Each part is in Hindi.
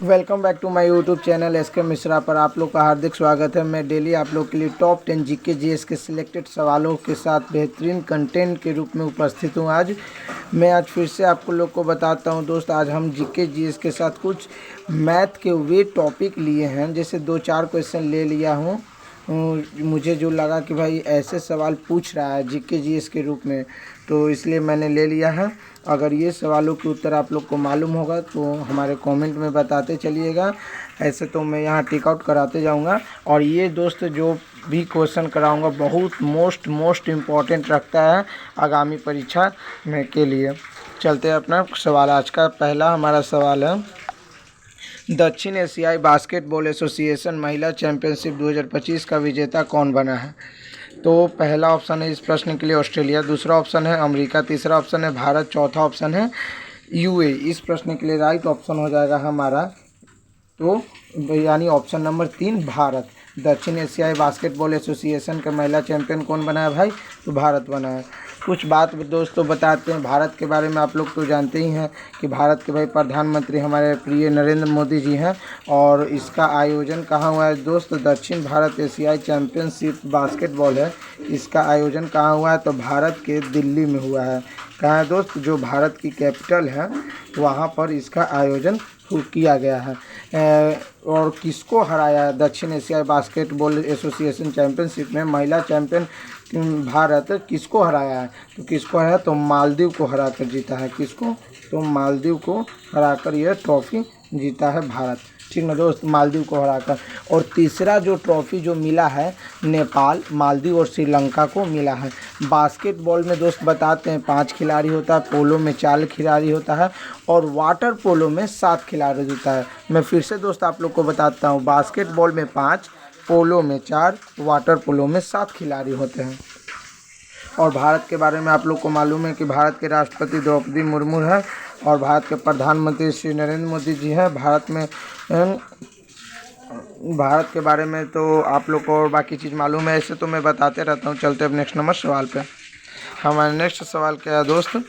Welcome back to my YouTube channel S K Mishra पर आप लोग का हार्दिक स्वागत है। मैं डेली आप लोग के लिए टॉप 10 जीके जीएस के सिलेक्टेड सवालों के साथ बेहतरीन कंटेंट के रूप में उपस्थित हूँ। आज फिर से आपको लोग को बताता हूँ दोस्त, आज हम जीके जीएस के साथ कुछ मैथ के वे टॉपिक लिए हैं। जैसे 2-4 क्वेश्चन ले लिया हूँ। मुझे जो लगा कि भाई ऐसे सवाल पूछ रहा है जीके जीएस के रूप में, तो इसलिए मैंने ले लिया है। अगर ये सवालों के उत्तर आप लोग को मालूम होगा तो हमारे कमेंट में बताते चलिएगा। ऐसे तो मैं यहाँ टिक आउट कराते जाऊँगा। और ये दोस्त जो भी क्वेश्चन कराऊँगा बहुत मोस्ट इम्पॉर्टेंट रखता है आगामी परीक्षा में के लिए। चलते हैं अपना सवाल। आज का पहला हमारा सवाल है, दक्षिण एशियाई बास्केटबॉल एसोसिएशन महिला चैंपियनशिप 2025 का विजेता कौन बना है? तो पहला ऑप्शन है इस प्रश्न के लिए ऑस्ट्रेलिया, दूसरा ऑप्शन है अमेरिका, तीसरा ऑप्शन है भारत, चौथा ऑप्शन है यूए। इस प्रश्न के लिए राइट ऑप्शन हो जाएगा हमारा तो यानी ऑप्शन नंबर 3 भारत। दक्षिण एशियाई बास्केटबॉल एसोसिएशन का महिला चैंपियन कौन बना है भाई? तो भारत बना है। कुछ बात दोस्तों बताते हैं भारत के बारे में। आप लोग तो जानते ही हैं कि भारत के भाई प्रधानमंत्री हमारे प्रिय नरेंद्र मोदी जी हैं। और इसका आयोजन कहाँ हुआ है दोस्त? दक्षिण भारत एशियाई चैंपियनशिप बास्केटबॉल है, इसका आयोजन कहाँ हुआ है? तो भारत के दिल्ली में हुआ है। कहाँ है दोस्त? जो भारत की कैपिटल है वहाँ पर इसका आयोजन किया गया है। और किसको हराया है दक्षिण एशियाई बास्केटबॉल एसोसिएशन चैंपियनशिप में? महिला चैंपियन भारत किसको हराया है? तो किसको हराया? तो मालदीव को हरा कर जीता है। किसको? तो मालदीव को हराकर यह ट्रॉफी जीता है भारत। ठीक ना दोस्त, मालदीव को हराकर। और तीसरा जो ट्रॉफी जो मिला है नेपाल, मालदीव और श्रीलंका को मिला है। बास्केटबॉल में दोस्त बताते हैं 5 खिलाड़ी होता है, पोलो में 4 खिलाड़ी होता है और वाटर पोलो में 7 खिलाड़ी होता है। मैं फिर से दोस्त आप लोग को बताता हूँ, बास्केटबॉल में 5, पोलो में 4, वाटर पोलो में 7 खिलाड़ी होते हैं। और भारत के बारे में आप लोग को मालूम है कि भारत के राष्ट्रपति द्रौपदी मुर्मू है और भारत के प्रधानमंत्री श्री नरेंद्र मोदी जी हैं। भारत के बारे में तो आप लोग को और बाकी चीज़ मालूम है, ऐसे तो मैं बताते रहता हूँ। चलते अब नेक्स्ट नंबर सवाल पे। हमारा नेक्स्ट सवाल क्या है दोस्त?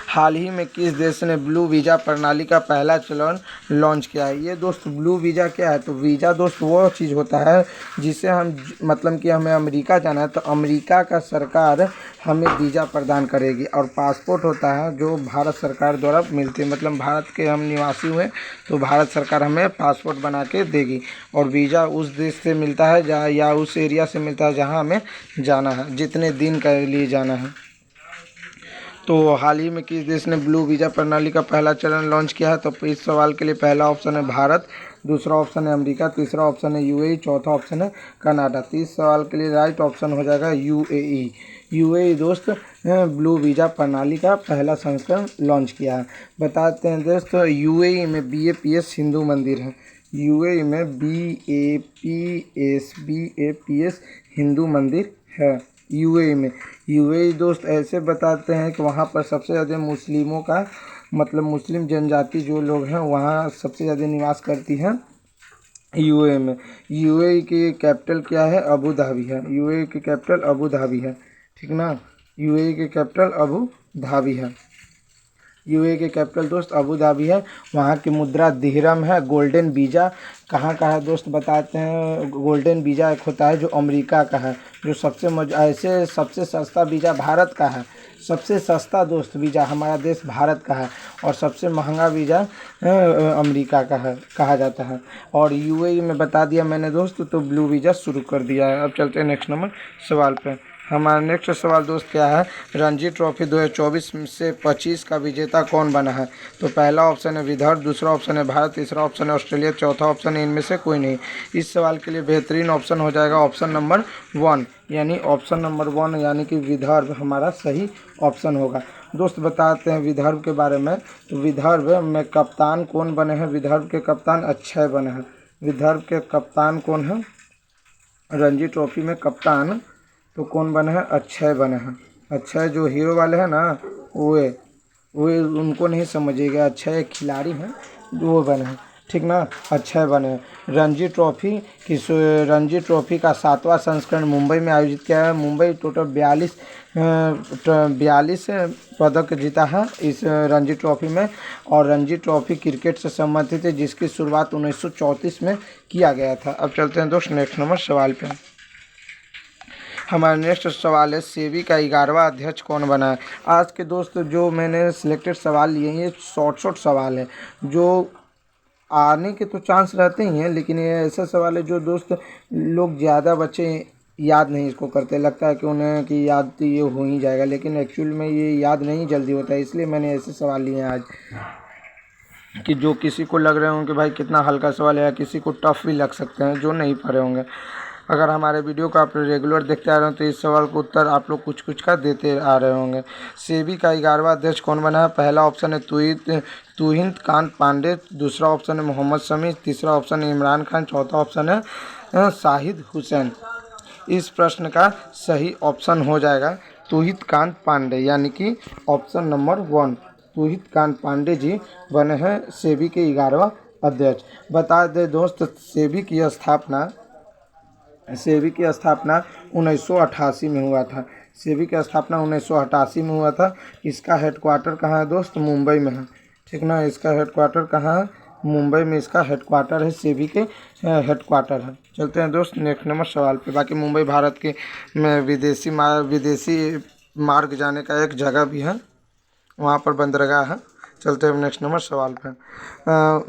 हाल ही में किस देश ने ब्लू वीज़ा प्रणाली का पहला चलन लॉन्च किया है? ये दोस्त ब्लू वीज़ा क्या है? तो वीज़ा दोस्त वो चीज़ होता है जिसे हम मतलब कि हमें अमेरिका जाना है तो अमेरिका का सरकार हमें वीज़ा प्रदान करेगी। और पासपोर्ट होता है जो भारत सरकार द्वारा मिलती है, मतलब भारत के हम निवासी हुए तो भारत सरकार हमें पासपोर्ट बना के देगी। और वीज़ा उस देश से मिलता है जहाँ या उस एरिया से मिलता है जहाँ हमें जाना है, जितने दिन के लिए जाना है। तो हाल ही में किस देश ने ब्लू वीज़ा प्रणाली का पहला चरण लॉन्च किया है? तो इस सवाल के लिए पहला ऑप्शन है भारत, दूसरा ऑप्शन है अमेरिका, तीसरा ऑप्शन है यूएई, चौथा ऑप्शन है कनाडा। तो इस सवाल के लिए राइट ऑप्शन हो जाएगा यूएई। यूएई दोस्त ब्लू वीज़ा प्रणाली का पहला संस्करण लॉन्च किया है। बताते हैं दोस्त, यूएई में बीएपीएस हिंदू मंदिर है। यूएई में बीएपीएस हिंदू मंदिर है यूएई में। यूएई दोस्त ऐसे बताते हैं कि वहाँ पर सबसे ज़्यादा मुस्लिमों का मतलब मुस्लिम जनजाति जो लोग हैं वहाँ सबसे ज़्यादा निवास करती हैं यूएई में। यूएई की कैपिटल क्या है? अबू धाबी है। यूएई की कैपिटल अबू धाबी है, ठीक ना। यूएई की कैपिटल अबू धाबी है। यूएई के कैपिटल दोस्त अबू धाबी है। वहाँ की मुद्रा दिहरम है। गोल्डन वीज़ा कहाँ का है दोस्त? बताते हैं, गोल्डन वीज़ा एक होता है जो अमेरिका का है, जो ऐसे सबसे सस्ता वीज़ा भारत का है। सबसे सस्ता दोस्त वीज़ा हमारा देश भारत का है और सबसे महंगा वीज़ा अमेरिका का है कहा जाता है। और यूएई में बता दिया मैंने दोस्त, तो ब्लू वीज़ा शुरू कर दिया है। अब चलते हैं नेक्स्ट नंबर सवाल पे। हमारा नेक्स्ट सवाल दोस्त क्या है? रणजी ट्रॉफी 2024 से 25 का विजेता कौन बना है? तो पहला ऑप्शन है विदर्भ, दूसरा ऑप्शन है भारत, तीसरा ऑप्शन है ऑस्ट्रेलिया, चौथा ऑप्शन है इनमें से कोई नहीं। इस सवाल के लिए बेहतरीन ऑप्शन हो जाएगा ऑप्शन नंबर 1, यानी ऑप्शन नंबर 1 यानी कि विदर्भ हमारा सही ऑप्शन होगा। दोस्त बताते हैं विदर्भ के बारे में। तो विदर्भ में कप्तान कौन बने हैं? विदर्भ के कप्तान अक्षय बने हैं। विदर्भ के कप्तान कौन है रणजी ट्रॉफी में? कप्तान तो कौन बने हैं? अक्षय बने हैं। अक्षय जो हीरो वाले हैं ना, वो उनको नहीं समझिएगा, अक्षय एक खिलाड़ी हैं जो वो बने हैं। ठीक ना, अक्षय बने। रणजी ट्रॉफी रणजी ट्रॉफी का 7वां संस्करण मुंबई में आयोजित किया है। मुंबई टोटल 42 पदक जीता है इस रणजी ट्रॉफी में। और रणजी ट्रॉफी क्रिकेट से संबंधित है, जिसकी शुरुआत 1934 में किया गया था। अब चलते हैं दोस्त नेक्स्ट नंबर सवाल पे। हमारा नेक्स्ट सवाल है, सेबी का 11वां अध्यक्ष कौन बना है। आज के दोस्त जो मैंने सिलेक्टेड सवाल लिए हैं, ये शॉर्ट सवाल है, जो आने के तो चांस रहते ही हैं, लेकिन ये ऐसा सवाल है जो दोस्त लोग ज़्यादा बच्चे याद नहीं इसको करते। लगता है कि उन्हें कि याद तो ये हो ही जाएगा, लेकिन एक्चुअल में ये याद नहीं जल्दी होता है। इसलिए मैंने ऐसे सवाल लिए हैं आज कि जो किसी को लग रहे होंगे कि भाई कितना हल्का सवाल है, या किसी को टफ भी लग सकते हैं जो नहीं पढ़े होंगे। अगर हमारे वीडियो को आप रेगुलर देखते आ रहे हो तो इस सवाल को उत्तर आप लोग कुछ कुछ का देते आ रहे होंगे। सेबी का 11वां अध्यक्ष कौन बना है। पहला ऑप्शन है तुहिन कांत पांडे, दूसरा ऑप्शन है मोहम्मद शमी, तीसरा ऑप्शन है इमरान खान, चौथा ऑप्शन है शाहिद हुसैन। इस प्रश्न का सही ऑप्शन हो जाएगा तुहित कांत पांडे, यानी कि ऑप्शन नंबर 1 तुहित कांत पांडे जी बने हैं सेबी के 11वां अध्यक्ष। बता दें दोस्त, सेबी की स्थापना 1988 में हुआ था। सेबी की स्थापना 1988 में हुआ था। इसका हेडक्वार्टर कहाँ है दोस्त, मुंबई में है। ठीक ना, इसका हेडक्वार्टर कहाँ है, मुंबई में इसका हेडक्वार्टर है, सेबी के हेडक्वार्टर है। चलते हैं दोस्त नेक्स्ट नंबर सवाल पे। बाकी मुंबई भारत के में विदेशी मार्ग जाने का एक जगह भी है, वहाँ पर बंदरगाह है। चलते हैं नेक्स्ट नंबर सवाल पे।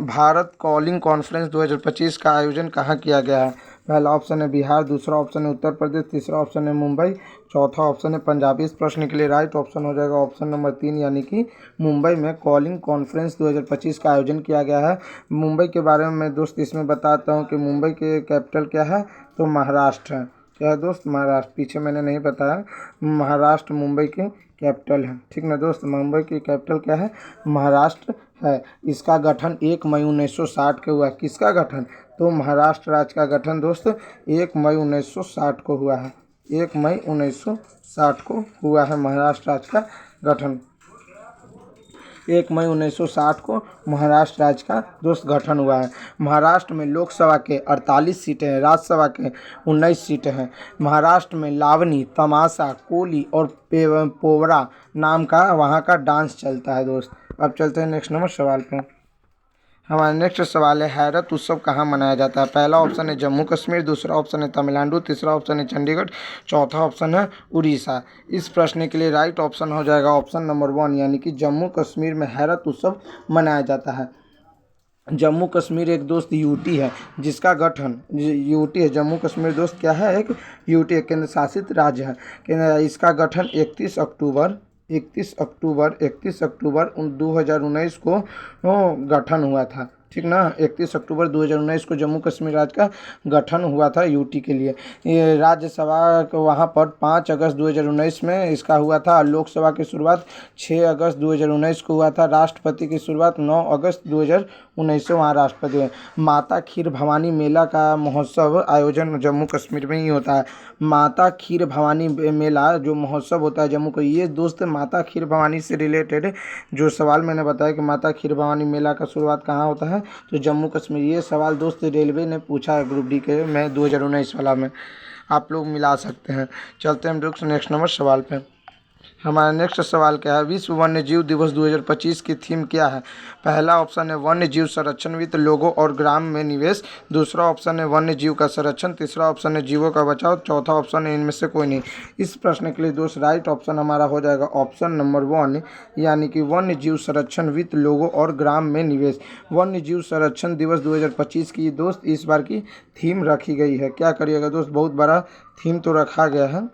भारत कॉलिंग कॉन्फ्रेंस 2025 का आयोजन कहाँ किया गया है। पहला ऑप्शन है बिहार, दूसरा ऑप्शन है उत्तर प्रदेश, तीसरा ऑप्शन है मुंबई, चौथा ऑप्शन है पंजाब। इस प्रश्न के लिए राइट ऑप्शन हो जाएगा ऑप्शन नंबर 3, यानी कि मुंबई में कॉलिंग कॉन्फ्रेंस 2025 का आयोजन किया गया है। मुंबई के बारे में मैं दोस्त इसमें बताता हूँ कि मुंबई के कैपिटल क्या है, तो महाराष्ट्र है। क्या है दोस्त, महाराष्ट्र। पीछे मैंने नहीं बताया, महाराष्ट्र मुंबई के कैपिटल है। ठीक ना दोस्त, मुंबई की कैपिटल क्या है, महाराष्ट्र है। इसका गठन 1 मई 1960 को हुआ। किसका गठन, तो महाराष्ट्र राज्य का गठन दोस्त 1 मई 1960 को हुआ है। 1 मई 1960 को हुआ है महाराष्ट्र राज्य का गठन। 1 मई 1960 को महाराष्ट्र राज्य का दोस्त गठन हुआ है। महाराष्ट्र में लोकसभा के 48 सीटें हैं, राज्यसभा के 19 सीटें हैं। महाराष्ट्र में लावनी, तमाशा, कोली और पोवरा नाम का वहाँ का डांस चलता है दोस्त। अब चलते हैं नेक्स्ट नंबर सवाल पे। हमारा नेक्स्ट सवाल है, हैरत उत्सव कहाँ मनाया जाता है। पहला ऑप्शन है जम्मू कश्मीर, दूसरा ऑप्शन है तमिलनाडु, तीसरा ऑप्शन है चंडीगढ़, चौथा ऑप्शन है उड़ीसा। इस प्रश्न के लिए राइट ऑप्शन हो जाएगा ऑप्शन नंबर 1, यानी कि जम्मू कश्मीर में हैरत उत्सव मनाया जाता है। जम्मू कश्मीर एक दोस्त यूटी है, जिसका गठन यूटी है। जम्मू कश्मीर दोस्त क्या है, एक यूटी है, केंद्र शासित राज्य है। इसका गठन 31 अक्टूबर 2019 को गठन हुआ था। ठीक ना, 31 अक्टूबर 2019 को जम्मू कश्मीर राज्य का गठन हुआ था यूटी के लिए। ये राज्यसभा को वहाँ पर 5 अगस्त 2019 में इसका हुआ था। लोकसभा की शुरुआत 6 अगस्त 2019 को हुआ था। राष्ट्रपति की शुरुआत 9 अगस्त 2019 से वहाँ राष्ट्रपति हुए। माता खीर भवानी मेला का महोत्सव आयोजन जम्मू कश्मीर में ही होता है। माता खीर भवानी मेला जो महोत्सव होता है जम्मू को, ये दोस्त माता खीर भवानी से रिलेटेड जो सवाल मैंने बताया कि माता खीर भवानी मेला का शुरुआत कहाँ होता है, तो जम्मू कश्मीर। ये सवाल दोस्त रेलवे ने पूछा है ग्रुप डी के में 2019 वाला में, आप लोग मिला सकते हैं। चलते हैं हम दोस्त नेक्स्ट नंबर सवाल पे। हमारा नेक्स्ट सवाल क्या है, विश्व वन्य जीव दिवस 2025 की थीम क्या है। पहला ऑप्शन है वन्य जीव संरक्षण वित्त लोगों और ग्राम में निवेश, दूसरा ऑप्शन है वन्य जीव का संरक्षण, तीसरा ऑप्शन है जीवों का बचाव, चौथा ऑप्शन है इनमें से कोई नहीं। इस प्रश्न के लिए दोस्त राइट ऑप्शन हमारा हो जाएगा ऑप्शन नंबर 1, यानी कि वन्य जीव संरक्षण वित्त लोगों और ग्राम में निवेश। वन्य जीव संरक्षण दिवस 2025 की दोस्त इस बार की थीम रखी गई है। क्या करिएगा दोस्त, बहुत बड़ा थीम तो रखा गया है।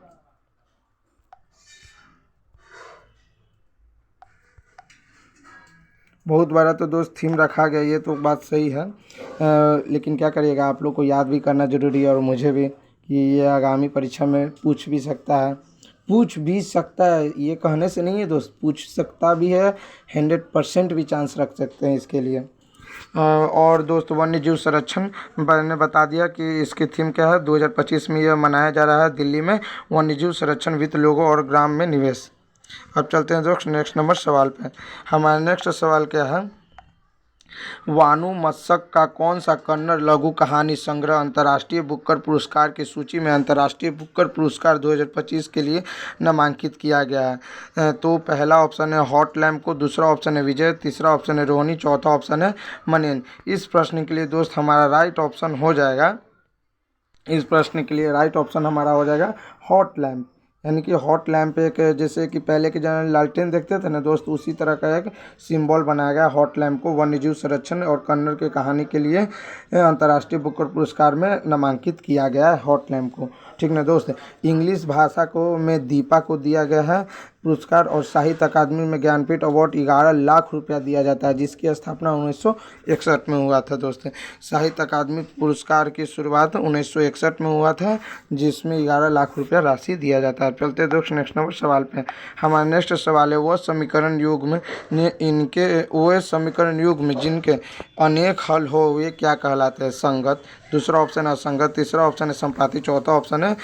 बहुत बड़ा तो दोस्त थीम रखा गया, ये तो बात सही है। लेकिन क्या करिएगा, आप लोग को याद भी करना ज़रूरी है, और मुझे भी, कि ये आगामी परीक्षा में पूछ भी सकता है। ये कहने से नहीं है दोस्त, पूछ सकता भी है, 100% भी चांस रख सकते हैं इसके लिए। और दोस्त वन्य जीव संरक्षण मैंने बता दिया कि इसकी थीम क्या है। 2025 में यह मनाया जा रहा है दिल्ली में, वन्य जीव संरक्षण वित्त लोगों और ग्राम में निवेश। अब चलते हैं दोस्त नेक्स्ट नंबर सवाल पे। हमारा नेक्स्ट सवाल क्या है, वानु मस्सक का कौन सा कन्नड़ लघु कहानी संग्रह अंतर्राष्ट्रीय बुकर पुरस्कार की सूची में अंतर्राष्ट्रीय बुकर पुरस्कार 2025 के लिए नामांकित किया गया है? तो पहला ऑप्शन है हॉट लैम्प को, दूसरा ऑप्शन है विजय, तीसरा ऑप्शन है रोहिणी, चौथा ऑप्शन है मनेन। इस प्रश्न के लिए दोस्त हमारा राइट ऑप्शन हो जाएगा, इस प्रश्न के लिए राइट ऑप्शन हमारा हो जाएगा हॉट लैम्प। यानी कि हॉट लैम्प एक, जैसे कि पहले के जमाने में लालटेन देखते थे ना दोस्त, उसी तरह का एक सिंबल बनाया गया हॉट लैम्प को वन्यजीव संरक्षण और कन्नड़ की कहानी के लिए अंतर्राष्ट्रीय बुकर पुरस्कार में नामांकित किया गया है हॉट लैम्प को। ठीक ना दोस्त। इंग्लिश भाषा को में दीपा को दिया गया है पुरस्कार और साहित्य अकादमी में ज्ञानपीठ अवार्ड 11 लाख रुपया दिया जाता है, जिसकी स्थापना 1961 में हुआ था दोस्त। साहित्य अकादमी पुरस्कार की शुरुआत 1961 में हुआ था, जिसमें 11 लाख रुपया राशि दिया जाता है। चलते हैं दोस्त नेक्स्ट नंबर सवाल पे। हमारा नेक्स्ट सवाल है वह समीकरण युग में समीकरण युग में जिनके अनेक हल हो वे क्या कहलाते हैं? संगत, दूसरा ऑप्शन है असंगत, तीसरा ऑप्शन है संपाती, चौथा ऑप्शन है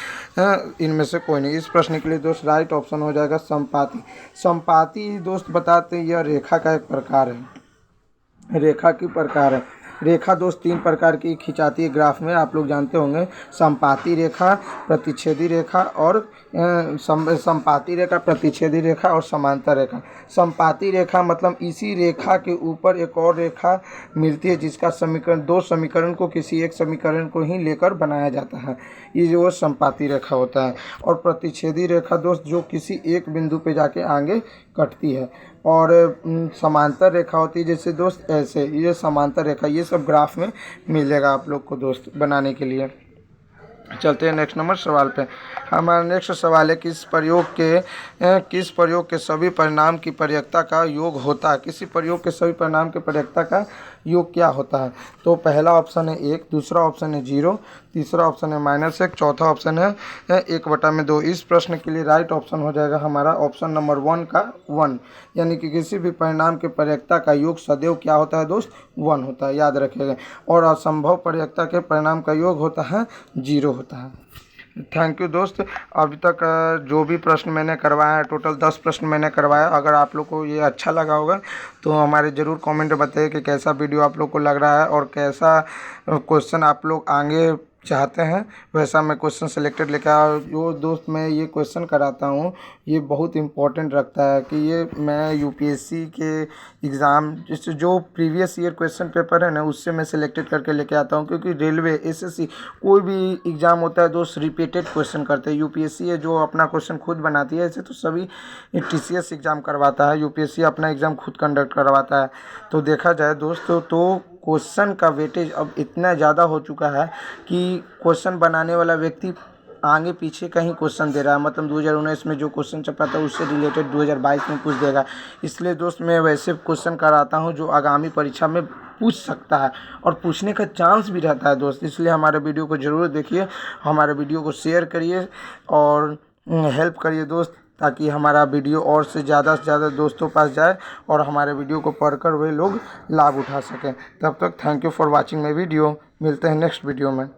इनमें से कोई नहीं। इस प्रश्न के लिए दोस्त राइट ऑप्शन हो जाएगा संपाती। संपाती दोस्त बताते हैं यह रेखा का एक प्रकार है, रेखा की प्रकार है। रेखा दोस्त 3 प्रकार की खिंचाती है ग्राफ में, आप लोग जानते होंगे, संपाती रेखा, प्रतिच्छेदी रेखा और संपाती रेखा, प्रतिच्छेदी रेखा और समांतर रेखा। संपाती रेखा मतलब इसी रेखा के ऊपर एक और रेखा मिलती है जिसका समीकरण, 2 समीकरण को किसी एक समीकरण को ही लेकर बनाया जाता है, ये जो संपाती रेखा होता है। और प्रतिच्छेदी रेखा दोस्त जो किसी एक बिंदु पे जाके आगे कटती है। और समांतर रेखा होती है जैसे दोस्त ऐसे, ये समांतर रेखा, ये सब ग्राफ में मिलेगा आप लोग को दोस्त बनाने के लिए। चलते हैं नेक्स्ट नंबर सवाल पे। हमारा नेक्स्ट सवाल है किस प्रयोग के सभी परिणाम की प्रयेकता का योग होता है? किसी प्रयोग के सभी परिणाम के प्रयेकता का योग क्या होता है? तो पहला ऑप्शन है 1, दूसरा ऑप्शन है 0, तीसरा ऑप्शन है -1, चौथा ऑप्शन है 1/2। इस प्रश्न के लिए राइट ऑप्शन हो जाएगा हमारा ऑप्शन नंबर 1 का 1। यानी कि किसी भी परिणाम के प्रयेकता का योग सदैव क्या होता है दोस्त? 1 होता है, याद रखिएगा। और असंभव प्रयेकता के परिणाम का योग होता है 0 होता है। थैंक यू दोस्त। अभी तक जो भी प्रश्न मैंने करवाया है, टोटल 10 प्रश्न मैंने करवाया। अगर आप लोग को ये अच्छा लगा होगा तो हमारे ज़रूर कमेंट में बताइए कि कैसा वीडियो आप लोग को लग रहा है और कैसा क्वेश्चन आप लोग आगे चाहते हैं, वैसा मैं क्वेश्चन सिलेक्टेड लेकर आया। जो दोस्त मैं ये क्वेश्चन कराता हूँ ये बहुत इम्पोर्टेंट रखता है कि ये मैं यूपीएससी के एग्ज़ाम जैसे जो प्रीवियस ईयर क्वेश्चन पेपर है ना उससे मैं सिलेक्टेड करके लेके आता हूँ, क्योंकि रेलवे, एसएससी, कोई भी एग्ज़ाम होता है दोस्त रिपीटेड क्वेश्चन करते हैं। यूपीएससी है जो अपना क्वेश्चन खुद बनाती है, ऐसे तो सभी टीसीएस एग्ज़ाम करवाता है, यूपीएससी अपना एग्ज़ाम खुद कंडक्ट करवाता है। तो देखा जाए दोस्तों तो क्वेश्चन का वेटेज अब इतना ज़्यादा हो चुका है कि क्वेश्चन बनाने वाला व्यक्ति आगे पीछे कहीं क्वेश्चन दे रहा है, मतलब 2019 में जो क्वेश्चन छपा था उससे रिलेटेड 2022 में पूछ देगा। इसलिए दोस्त मैं वैसे क्वेश्चन कराता हूं जो आगामी परीक्षा में पूछ सकता है और पूछने का चांस भी रहता है दोस्त। इसलिए हमारे वीडियो को ज़रूर देखिए, हमारे वीडियो को शेयर करिए और हेल्प करिए दोस्त, ताकि हमारा वीडियो और से ज़्यादा दोस्तों पास जाए और हमारे वीडियो को पढ़कर वे लोग लाभ उठा सकें। तब तक thank you for watching my video. मिलते हैं नेक्स्ट वीडियो में।